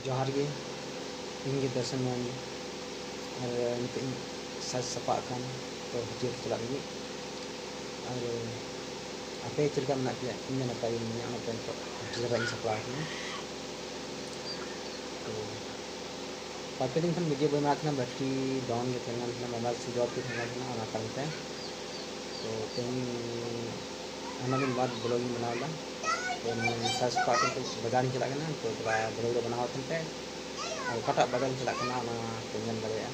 जोहार गे ᱤᱧ ᱜᱮ ᱫᱚᱨশन ᱢᱟᱱᱰᱤ ᱟᱨ ᱱᱤᱛᱚᱜ ᱤᱧ ᱥᱟᱡᱽ ᱥᱟᱯᱲᱟᱜ ᱠᱟᱱ ᱛᱚ ᱦᱟᱹᱴᱭᱟᱹ ᱪᱟᱞᱟᱜ ᱞᱟᱹᱜᱤᱫ ᱟᱨ ᱟᱯᱮ ᱪᱮᱫ ᱞᱮᱠᱟ ᱢᱮᱱᱟᱜ ᱯᱮᱭᱟ? ᱤᱧ ᱫᱚ ᱱᱟᱯᱟᱭ ᱜᱮ ᱢᱤᱱᱟᱹᱧᱟ᱾ ᱚᱱᱟᱛᱮ ᱱᱤᱛᱚᱜ ᱦᱟᱹᱴᱭᱟᱹ ᱪᱟᱞᱟᱜ ᱤᱧ ᱥᱟᱯᱲᱟᱣ ᱟᱠᱟᱱᱟ᱾ ᱛᱚ ᱵᱟᱨᱯᱮ ᱫᱤᱱ ᱠᱷᱚᱱ ᱵᱷᱤᱰᱤᱭᱳ ᱵᱟᱹᱧ ᱵᱮᱱᱟᱣ ᱛᱟᱦᱮᱱᱟ, ᱵᱮᱴᱨᱤ ᱰᱟᱣᱩᱱ ᱜᱮ ᱛᱟᱦᱮᱸ ᱠᱟᱱ ᱛᱟᱦᱮᱱᱟ, ᱢᱳᱵᱟᱭᱤल ᱥᱩᱭᱤᱪ ᱚᱯᱷ ᱜᱮ ᱛᱟᱦᱮᱸ ᱠᱟᱱ ᱛᱟᱦᱮᱱᱟ ᱚᱱᱟ ᱠᱟᱨᱚᱱ ᱛᱮ। तो तेहनी आना दिन बाद ब्लॉगिंग बनावला तो साज सपा तो बाजार चला तो थोड़ा ब्लॉग बनाव ते और कटा बाजार चला पे नल दाड़ा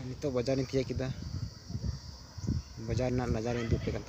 नितो बाजार तिया किदा बाजार ना नजारे दुपे का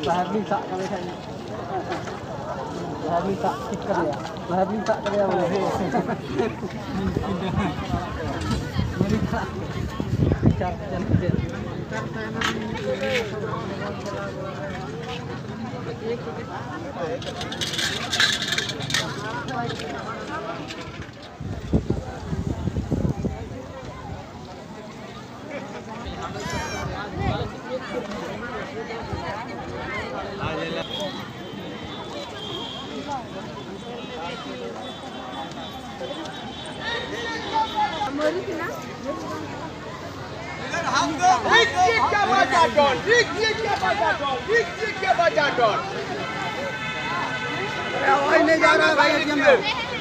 Lahirni tak kali kan? Lahirni tak kita ya. Lahirni tak kali ya boleh. Mari tak. Cari dia. नहीं जा रहा भाई